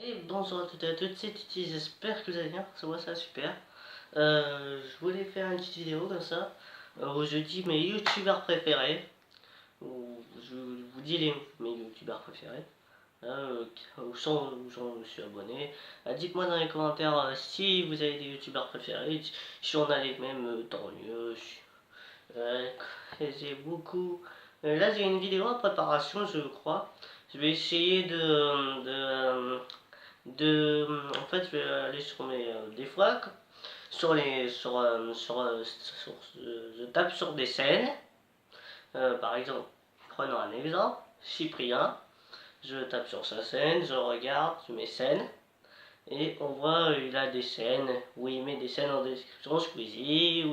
Et bonjour à toutes et à toutes, c'est Titi, j'espère que vous allez bien, ça va, ça va super. Je voulais faire une petite vidéo comme ça, où je dis mes youtubeurs préférés, où je vous dis mes youtubeurs préférés, où j'en suis abonné. Dites-moi dans les commentaires si vous avez des youtubeurs préférés, si on a les mêmes, tant mieux. Euh, j'ai beaucoup... là j'ai une vidéo en préparation je crois, je vais essayer en fait, je vais aller sur mes. Des fois, sur les. Je tape sur des scènes. Par exemple, prenons un exemple. Cyprien. Je tape sur sa scène, je regarde mes scènes. Et on voit, il a des scènes où il met des scènes en description. Squeezie.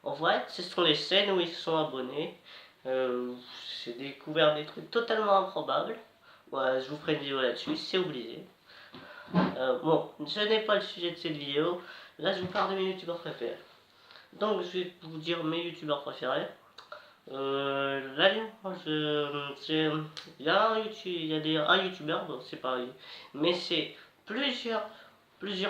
On voit, ce sont les scènes où ils se sont abonnés. J'ai découvert des trucs totalement improbables. Ouais, je vous ferai une vidéo là-dessus, c'est obligé. Bon, ce n'est pas le sujet de cette vidéo. Là, je vous parle de mes youtubeurs préférés. Donc, je vais vous dire mes youtubeurs préférés. Là, il y a un youtubeur, bon, c'est pareil, mais c'est plusieurs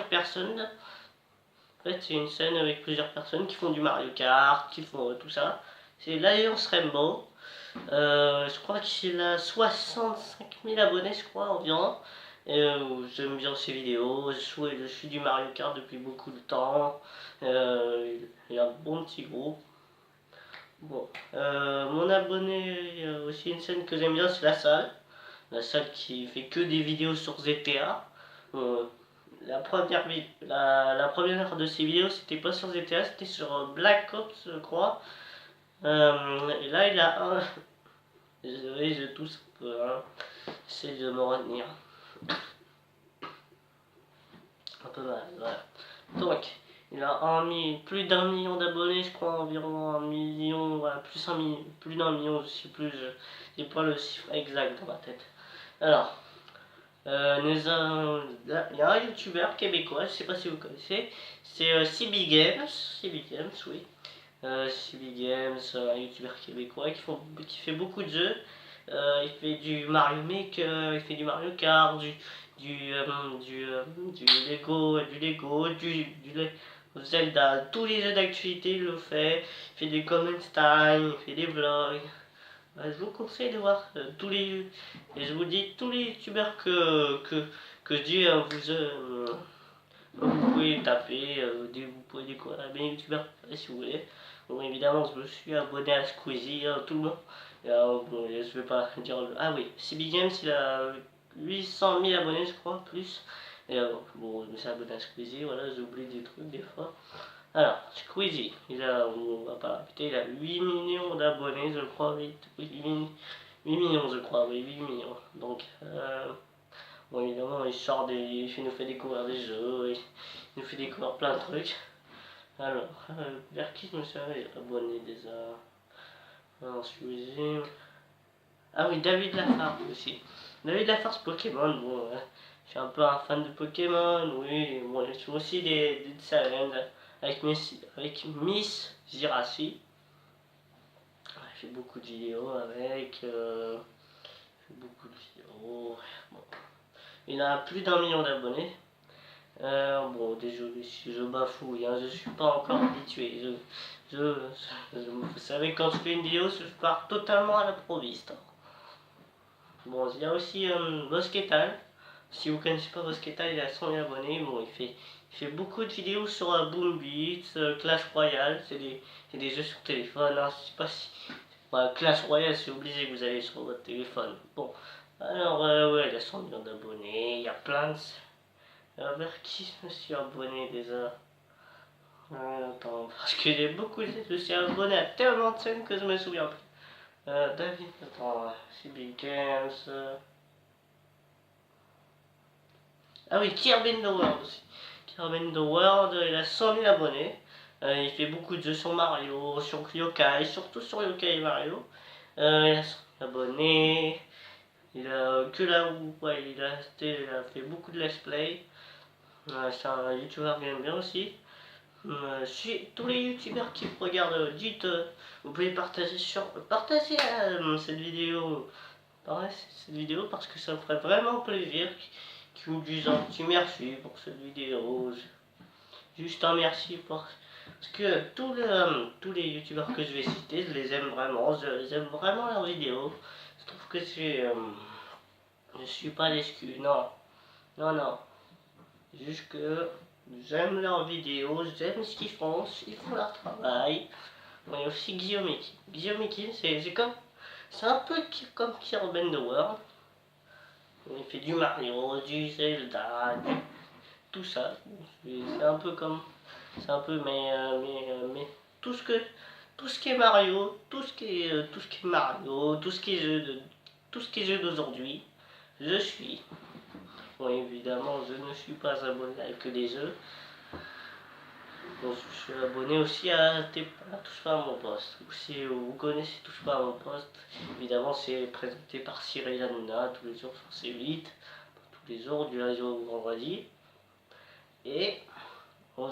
personnes. En fait, c'est une scène avec plusieurs personnes qui font du Mario Kart, qui font tout ça. C'est l'Alliance Rainbow. Je crois qu'il a 65 000 abonnés, je crois, environ. J'aime bien ses vidéos, je suis du Mario Kart depuis beaucoup de temps. Il y a un bon petit groupe. Bon, mon abonné, il y a aussi une chaîne que j'aime bien, c'est la salle. La salle qui fait que des vidéos sur GTA. La première de ses vidéos, c'était pas sur GTA, c'était sur Black Ops, je crois. Et là, il a un. Désolé, je tousse un peu, hein. J'essaie de me retenir. Un peu mal, voilà. Donc, il a plus d'un million d'abonnés, je crois, environ 1 million, voilà, plus d'un million, je sais plus, j'ai pas le chiffre exact dans ma tête. Alors, il y a un youtubeur québécois, je sais pas si vous connaissez, c'est CB Games, oui. CB Games, un youtubeur québécois qui fait beaucoup de jeux. Il fait du Mario Maker, il fait du Mario Kart, du Lego, du Zelda, tous les jeux d'actualité il le fait. Il fait des comment time, il fait des vlogs. Je vous conseille de voir et je vous dis tous les youtubeurs que je dis, vous pouvez taper, vous pouvez découvrir mes youtubeurs si vous voulez. Bon, évidemment, je me suis abonné à Squeezie, tout le monde. Bon, je vais pas dire. Ah oui, CB Games, il a 800 000 abonnés, je crois, plus. Bon, je me suis abonné à Squeezie, voilà, j'oublie des trucs des fois. Alors, Squeezie, on va pas la répéter, il a 8 millions d'abonnés, je crois, 8 millions, je crois, oui, 8 millions. Donc, bon, évidemment, il nous fait découvrir des jeux, il nous fait découvrir plein de trucs. Alors, vers qui je me suis abonné déjà? Alors, Squeezie. Ah oui, David Lafarge aussi. David Lafarge Pokémon, bon, je suis un peu un fan de Pokémon, oui. Bon, je fais aussi des challenges avec Miss Jirachi. Je fais beaucoup de vidéos avec. Je fais beaucoup de vidéos. Bon. Il a plus d'un million d'abonnés. Bon, désolé si je bafouille, hein, je suis pas encore habitué. Vous savez, quand je fais une vidéo, je pars totalement à l'improviste. Bon, il y a aussi Bosquetal. Si vous connaissez pas Bosquetal, il a 100 000 abonnés. Bon, il fait beaucoup de vidéos sur Boom Beats, Clash Royale. C'est des jeux sur téléphone. Hein, je sais pas si. Clash Royale, c'est obligé que vous allez sur votre téléphone. Bon, alors, ouais, il a 100 millions d'abonnés. Il y a plein de. Vers qui je me suis abonné déjà? Attends, parce que je suis abonné à tellement de chaînes que je me souviens plus. David, attends, CB Games. Ah oui, Kirby in the World aussi. Kirby in the World, il a 100 000 abonnés. Il fait beaucoup de jeux sur Mario, sur Yokai, surtout sur Yokai et Mario. Il a 100 000 abonnés. Il a que là où ouais, il a fait beaucoup de let's play. C'est un youtubeur que j'aime bien aussi. Tous les youtubeurs qui me regardent, dites, vous pouvez partager cette vidéo parce que ça me ferait vraiment plaisir qui me disent un petit merci pour cette vidéo. Juste un merci parce que tous les youtubeurs que je vais citer, je les aime vraiment, j'aime vraiment leurs vidéos. Je trouve que je suis pas l'excuse, non, non, non. Juste que j'aime leurs vidéos, j'aime ce qu'ils font leur travail. Il y a aussi Guillaume et Kim. Guillaume et Kim, c'est un peu comme Kirby the World. Il fait du Mario, du Zelda, tout ça. C'est un peu comme, c'est un peu, mais tout ce qui est Mario, tout ce qui est Mario, tout ce qui est jeu d'aujourd'hui, je suis. Bon, évidemment, je ne suis pas abonné à que des jeux. Bon, je suis abonné aussi à Touche pas à mon poste. Si vous connaissez Touche pas à mon poste, évidemment, c'est présenté par Cyril Hanouna tous les jours sur C8, tous les jours, du lundi au vendredi. Et bon,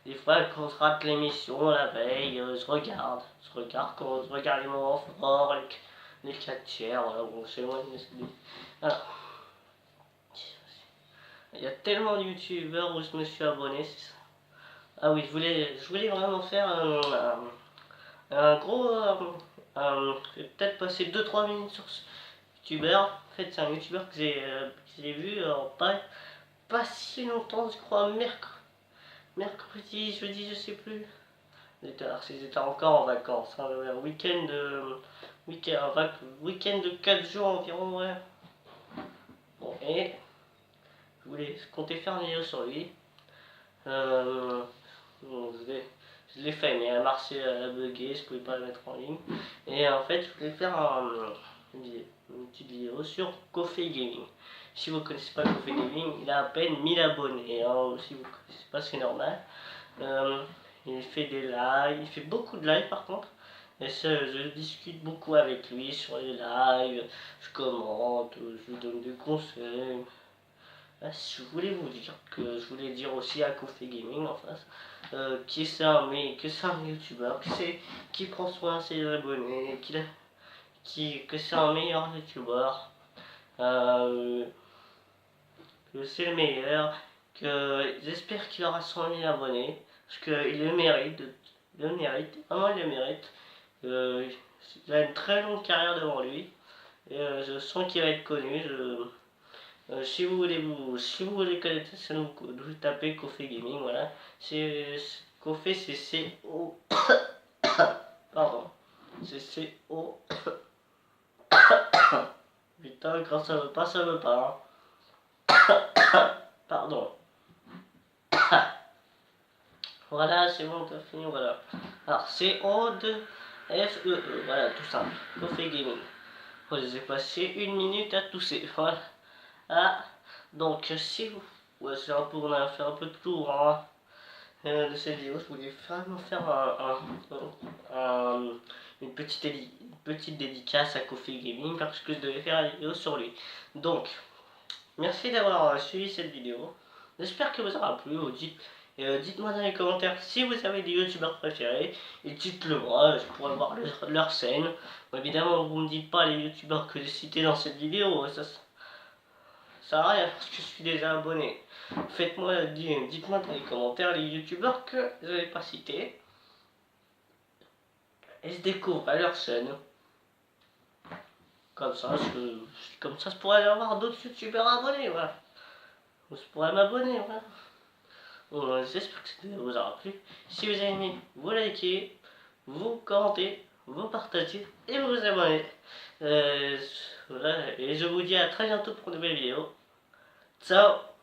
des fois, quand je rate l'émission la veille, je regarde quand je regarde les moments forts, les 4 tiers, voilà, bon, c'est loin de voilà. Il y a tellement de youtubeurs où je me suis abonné, c'est ça. Ah oui, je voulais vraiment faire un gros... peut-être passer 2-3 minutes sur ce youtubeur. En fait, c'est un youtubeur que j'ai vu pas si longtemps, je crois, mercredi, jeudi, je sais plus. Ils étaient encore en vacances, hein, un week-end de 4 jours environ, ouais. Bon, et je comptais faire une vidéo sur lui. Bon, je l'ai fait, mais elle marchait, elle a bugué, je pouvais pas la mettre en ligne. Et en fait, je voulais faire une petite vidéo sur Coffee Gaming. Si vous ne connaissez pas Coffee Gaming, il a à peine 1000 abonnés. Hein. Si vous ne connaissez pas, c'est normal. Il fait des lives, il fait beaucoup de lives par contre. Et ça, je discute beaucoup avec lui sur les lives, je commente, je lui donne des conseils. Je voulais vous dire que je voulais dire aussi à Coffee Gaming en face, que c'est un youtubeur, qui prend soin de ses abonnés, que c'est un meilleur youtubeur, que c'est le meilleur, que j'espère qu'il aura 100 000 abonnés, parce qu'il le mérite, vraiment il le mérite. Il a une très longue carrière devant lui, et je sens qu'il va être connu. Si vous voulez connaître ça, vous tapez Coffee Gaming, voilà. Coffee, c'est C-O. Pardon. C'est C-O. Putain, quand ça veut pas, ça veut pas. Hein. Pardon. Voilà, c'est bon, t'as fini, voilà. Alors, C-O-2-F-E-E, voilà, tout simple. Coffee Gaming. Bon, j'ai passé 1 minute à tousser, voilà. Ah, donc si vous... Ouais, on a fait un peu de tour hein, de cette vidéo. Je voulais vraiment faire une petite dédicace à Coffee Gaming parce que je devais faire une vidéo sur lui. Donc, merci d'avoir suivi cette vidéo. J'espère que vous aura plu. Dites-moi dans les commentaires si vous avez des youtubeurs préférés et dites-le moi, je pourrais voir leur scène. Bon, évidemment, vous me dites pas les youtubeurs que j'ai cités dans cette vidéo, ça sert à rien parce que je suis déjà abonné. Dites-moi dans les commentaires les youtubeurs que je n'avais pas cités et je découvre à leur chaîne. Comme ça, je pourrais avoir d'autres youtubeurs abonnés, voilà. Je pourrais m'abonner, voilà. Bon, j'espère que cette vidéo vous aura plu. Si vous avez aimé, vous likez, vous commentez, vous partagez et vous vous abonnez. Voilà, et je vous dis à très bientôt pour une nouvelle vidéo. Ciao!